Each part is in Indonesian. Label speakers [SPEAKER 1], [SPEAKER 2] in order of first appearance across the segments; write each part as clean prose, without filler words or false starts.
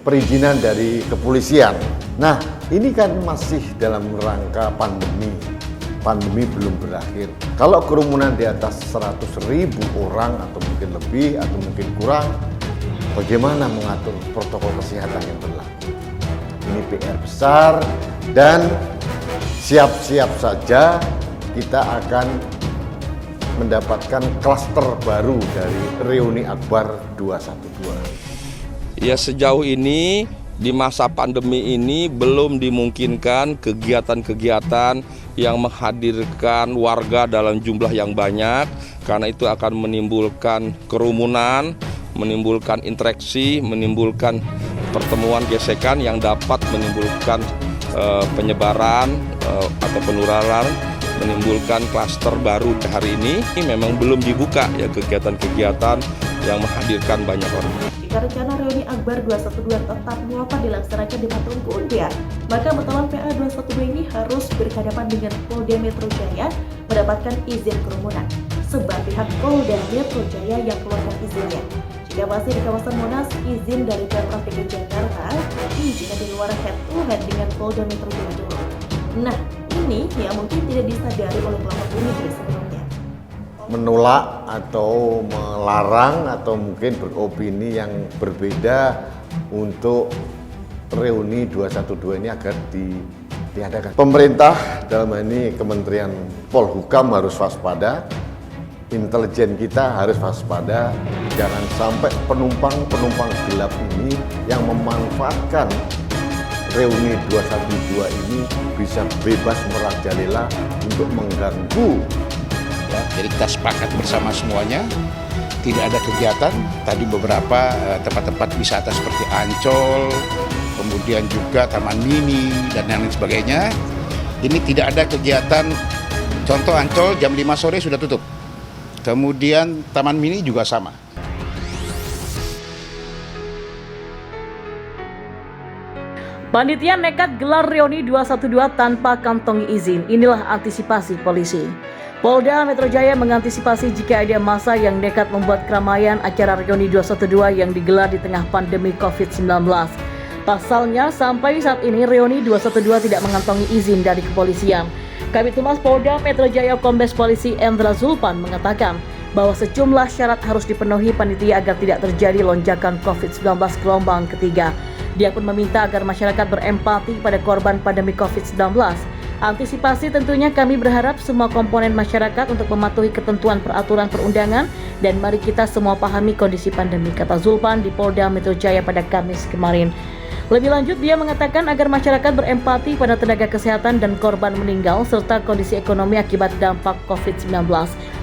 [SPEAKER 1] perizinan dari kepolisian. Nah, ini kan masih dalam rangka pandemi. Pandemi belum berakhir. Kalau kerumunan di atas 100.000 orang atau mungkin lebih atau mungkin kurang, bagaimana mengatur protokol kesehatan yang berlaku? Ini PR besar dan siap-siap saja kita akan mendapatkan klaster baru dari reuni Akbar 212.
[SPEAKER 2] Ya, sejauh ini di masa pandemi ini belum dimungkinkan kegiatan-kegiatan yang menghadirkan warga dalam jumlah yang banyak, karena itu akan menimbulkan kerumunan, menimbulkan interaksi, menimbulkan pertemuan gesekan yang dapat menimbulkan penyebaran atau penularan, menimbulkan klaster baru. Hari ini memang belum dibuka ya kegiatan-kegiatan yang menghadirkan banyak orang.
[SPEAKER 3] Jika rencana reuni Akbar 212 tetap dapat dilaksanakan di Patung Kuda, maka betulan PA 212 ini harus berhadapan dengan Polda Metro Jaya mendapatkan izin kerumunan, sebab pihak Polda Metro Jaya yang keluarkan izinnya. Jika masih di kawasan Monas, izin dari Pemprov DKI Jakarta, tapi jika di luar head to head dengan Polda Metro Jaya dulu. Nah, ini yang mungkin tidak disadari oleh kelompok ini sebelumnya.
[SPEAKER 1] Menolak atau melarang atau mungkin beropini yang berbeda untuk reuni 212 ini agar ditiadakan. Pemerintah dalam hal ini Kementerian Polhukam harus waspada, intelijen kita harus waspada, jangan sampai penumpang gelap ini yang memanfaatkan reuni 212 ini bisa bebas merajalela untuk mengganggu.
[SPEAKER 4] Ya, jadi kita sepakat bersama semuanya, tidak ada kegiatan. Tadi beberapa tempat-tempat wisata seperti Ancol, kemudian juga Taman Mini dan lain sebagainya. Ini tidak ada kegiatan. Contoh Ancol jam 5 sore sudah tutup. Kemudian Taman Mini juga sama.
[SPEAKER 3] Panitia nekat gelar reuni 212 tanpa kantongi izin. Inilah antisipasi polisi. Polda Metro Jaya mengantisipasi jika ada massa yang nekat membuat keramaian acara reuni 212 yang digelar di tengah pandemi COVID-19. Pasalnya, sampai saat ini reuni 212 tidak mengantongi izin dari kepolisian. Kabid Humas Polda Metro Jaya Kombes Polisi Endra Zulpan mengatakan bahwa sejumlah syarat harus dipenuhi panitia agar tidak terjadi lonjakan COVID-19 gelombang ketiga. Dia pun meminta agar masyarakat berempati pada korban pandemi COVID-19. Antisipasi tentunya kami berharap semua komponen masyarakat untuk mematuhi ketentuan peraturan perundangan dan mari kita semua pahami kondisi pandemi, kata Zulpan di Polda Metro Jaya pada Kamis kemarin. Lebih lanjut, dia mengatakan agar masyarakat berempati pada tenaga kesehatan dan korban meninggal serta kondisi ekonomi akibat dampak COVID-19.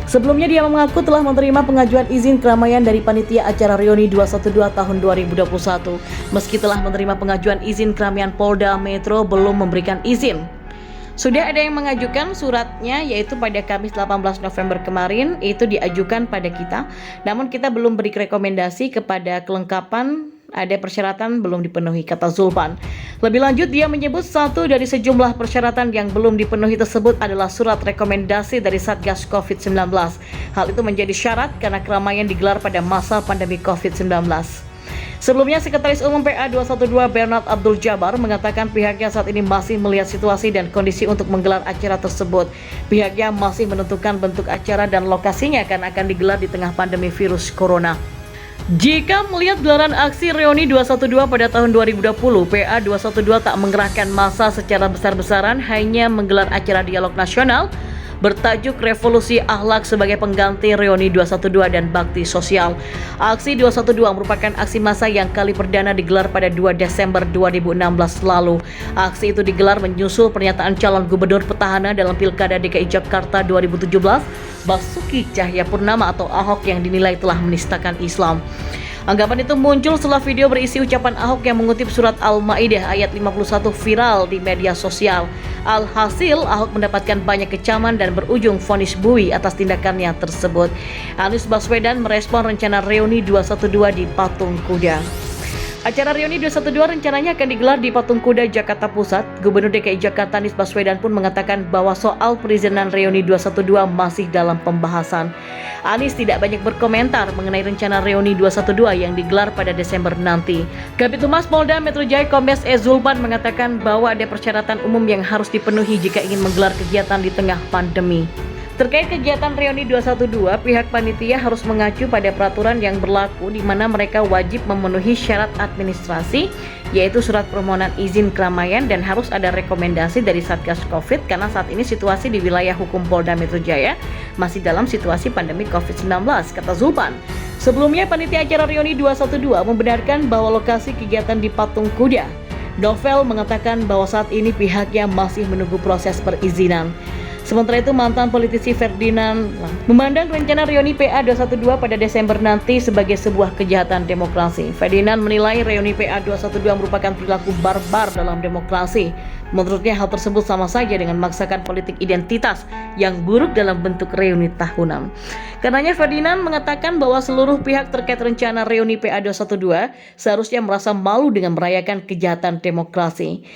[SPEAKER 3] Sebelumnya dia mengaku telah menerima pengajuan izin keramaian dari panitia acara reuni 212 tahun 2021. Meski telah menerima pengajuan izin keramaian, Polda Metro belum memberikan izin. Sudah ada yang mengajukan suratnya, yaitu pada Kamis 18 November kemarin, itu diajukan pada kita. Namun kita belum beri rekomendasi kepada kelengkapan, ada persyaratan belum dipenuhi, kata Zulpan. Lebih lanjut, dia menyebut satu dari sejumlah persyaratan yang belum dipenuhi tersebut adalah surat rekomendasi dari Satgas COVID-19. Hal itu menjadi syarat karena keramaian digelar pada masa pandemi COVID-19. Sebelumnya, Sekretaris Umum PA 212 Bernard Abdul Jabar mengatakan pihaknya saat ini masih melihat situasi dan kondisi untuk menggelar acara tersebut. Pihaknya masih menentukan bentuk acara dan lokasinya karena akan digelar di tengah pandemi virus corona. Jika melihat gelaran aksi reuni 212 pada tahun 2020, PA 212 tak mengerahkan massa secara besar-besaran, hanya menggelar acara dialog nasional bertajuk Revolusi Akhlak sebagai pengganti reuni 212 dan bakti sosial. Aksi 212 merupakan aksi massa yang kali perdana digelar pada 2 Desember 2016 lalu. Aksi itu digelar menyusul pernyataan calon gubernur petahana dalam Pilkada DKI Jakarta 2017, Basuki Cahayapurnama atau Ahok, yang dinilai telah menistakan Islam. Anggapan itu muncul setelah video berisi ucapan Ahok yang mengutip surat Al-Maidah ayat 51 viral di media sosial. Alhasil, Ahok mendapatkan banyak kecaman dan berujung vonis bui atas tindakannya tersebut. Anies Baswedan merespon rencana reuni 212 di Patung Kuda. Acara reuni 212 rencananya akan digelar di Patung Kuda, Jakarta Pusat. Gubernur DKI Jakarta Anies Baswedan pun mengatakan bahwa soal perizinan reuni 212 masih dalam pembahasan. Anies tidak banyak berkomentar mengenai rencana reuni 212 yang digelar pada Desember nanti. Kabid Humas Polda Metro Jaya Kombes E. Zulpan mengatakan bahwa ada persyaratan umum yang harus dipenuhi jika ingin menggelar kegiatan di tengah pandemi. Terkait kegiatan reuni 212, pihak panitia harus mengacu pada peraturan yang berlaku di mana mereka wajib memenuhi syarat administrasi, yaitu surat permohonan izin keramaian dan harus ada rekomendasi dari Satgas Covid karena saat ini situasi di wilayah hukum Polda Metro Jaya masih dalam situasi pandemi COVID-19, kata Zulpan. Sebelumnya, panitia acara reuni 212 membenarkan bahwa lokasi kegiatan di Patung Kuda. Novel mengatakan bahwa saat ini pihaknya masih menunggu proses perizinan. Sementara itu, mantan politisi Ferdinand memandang rencana reuni PA 212 pada Desember nanti sebagai sebuah kejahatan demokrasi. Ferdinand menilai reuni PA 212 merupakan perilaku barbar dalam demokrasi. Menurutnya hal tersebut sama saja dengan memaksakan politik identitas yang buruk dalam bentuk reuni tahunan. Karenanya Ferdinand mengatakan bahwa seluruh pihak terkait rencana reuni PA 212 seharusnya merasa malu dengan merayakan kejahatan demokrasi.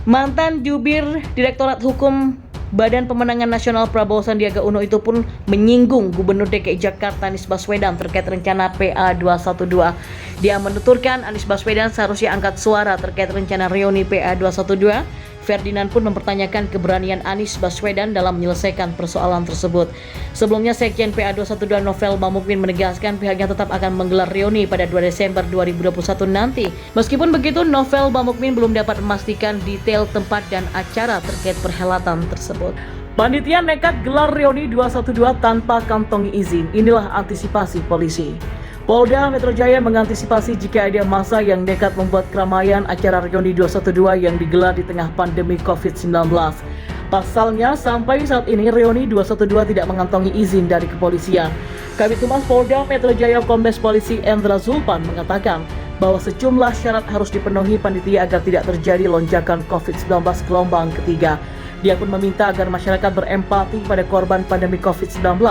[SPEAKER 3] Mantan Jubir Direktorat Hukum Badan Pemenangan Nasional Prabowo Sandiaga Uno itu pun menyinggung Gubernur DKI Jakarta Anies Baswedan terkait rencana PA 212. Dia menuturkan Anies Baswedan seharusnya angkat suara terkait rencana reuni PA 212. Ferdinand pun mempertanyakan keberanian Anies Baswedan dalam menyelesaikan persoalan tersebut. Sebelumnya, Sekjen PA 212 Novel Bamukmin menegaskan pihaknya tetap akan menggelar reuni pada 2 Desember 2021 nanti. Meskipun begitu, Novel Bamukmin belum dapat memastikan detail tempat dan acara terkait perhelatan tersebut. Panitia nekat gelar reuni 212 tanpa kantongi izin. Inilah antisipasi polisi. Polda Metro Jaya mengantisipasi jika ada massa yang nekat membuat keramaian acara reuni 212 yang digelar di tengah pandemi COVID-19. Pasalnya, sampai saat ini reuni 212 tidak mengantongi izin dari kepolisian. Kabid Humas Polda Metro Jaya Kombes Polisi Endra Zulpan mengatakan bahwa sejumlah syarat harus dipenuhi panitia agar tidak terjadi lonjakan COVID-19 gelombang ketiga. Dia pun meminta agar masyarakat berempati pada korban pandemi COVID-19.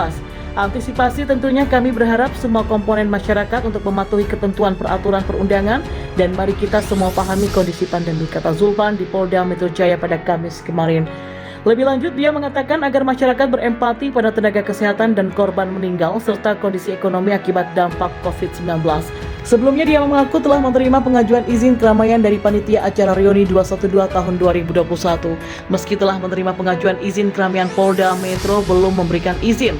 [SPEAKER 3] Antisipasi tentunya kami berharap semua komponen masyarakat untuk mematuhi ketentuan peraturan perundangan dan mari kita semua pahami kondisi pandemi, kata Zulpan di Polda Metro Jaya pada Kamis kemarin. Lebih lanjut, dia mengatakan agar masyarakat berempati pada tenaga kesehatan dan korban meninggal serta kondisi ekonomi akibat dampak COVID-19. Sebelumnya dia mengaku telah menerima pengajuan izin keramaian dari panitia acara reuni 212 tahun 2021. Meski telah menerima pengajuan izin keramaian, Polda Metro belum memberikan izin.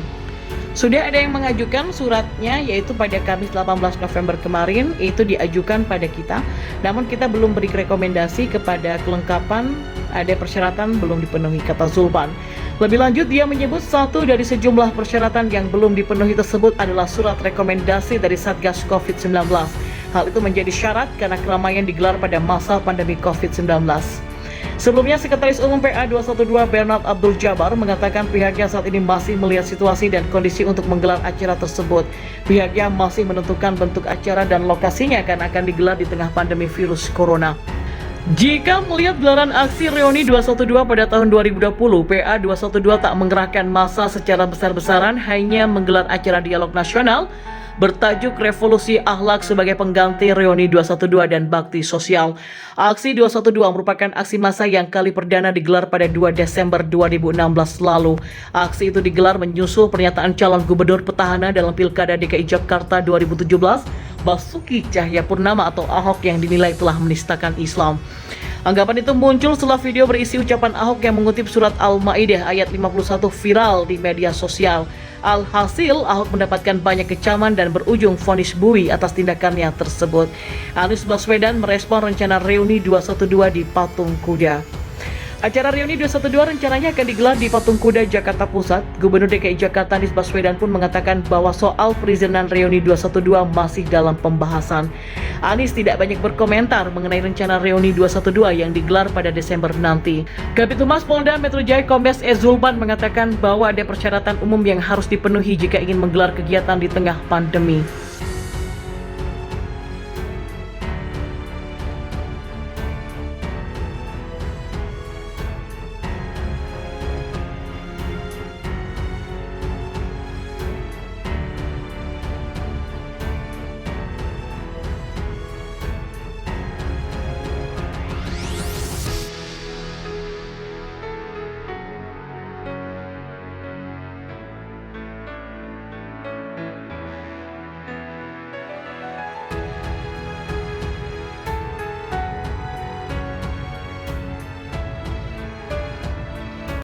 [SPEAKER 3] Sudah ada yang mengajukan suratnya, yaitu pada Kamis 18 November kemarin, itu diajukan pada kita. Namun kita belum beri rekomendasi kepada kelengkapan, ada persyaratan belum dipenuhi, kata Zulpan. Lebih lanjut, dia menyebut satu dari sejumlah persyaratan yang belum dipenuhi tersebut adalah surat rekomendasi dari Satgas COVID-19. Hal itu menjadi syarat karena keramaian digelar pada masa pandemi COVID-19. Sebelumnya, Sekretaris Umum PA 212 Bernard Abdul Jabar mengatakan pihaknya saat ini masih melihat situasi dan kondisi untuk menggelar acara tersebut. Pihaknya masih menentukan bentuk acara dan lokasinya akan digelar di tengah pandemi virus corona. Jika melihat gelaran aksi reuni 212 pada tahun 2020, PA 212 tak mengerahkan massa secara besar-besaran, hanya menggelar acara dialog nasional bertajuk Revolusi Akhlak sebagai pengganti reuni 212 dan bakti sosial. Aksi 212 merupakan aksi massa yang kali perdana digelar pada 2 Desember 2016 lalu. Aksi itu digelar menyusul pernyataan calon gubernur petahana dalam Pilkada DKI Jakarta 2017, Basuki Cahayapurnama atau Ahok yang dinilai telah menistakan Islam. Anggapan itu muncul setelah video berisi ucapan Ahok yang mengutip surat Al-Maidah ayat 51 viral di media sosial. Alhasil, Ahok mendapatkan banyak kecaman dan berujung vonis bui atas tindakannya tersebut. Anies Baswedan merespon rencana reuni 212 di Patung Kuda. Acara reuni 212 rencananya akan digelar di Patung Kuda, Jakarta Pusat. Gubernur DKI Jakarta Anies Baswedan pun mengatakan bahwa soal perizinan reuni 212 masih dalam pembahasan. Anies tidak banyak berkomentar mengenai rencana reuni 212 yang digelar pada Desember nanti. Kabid Humas Polda Metro Jaya Kombes E. Zulpan mengatakan bahwa ada persyaratan umum yang harus dipenuhi jika ingin menggelar kegiatan di tengah pandemi.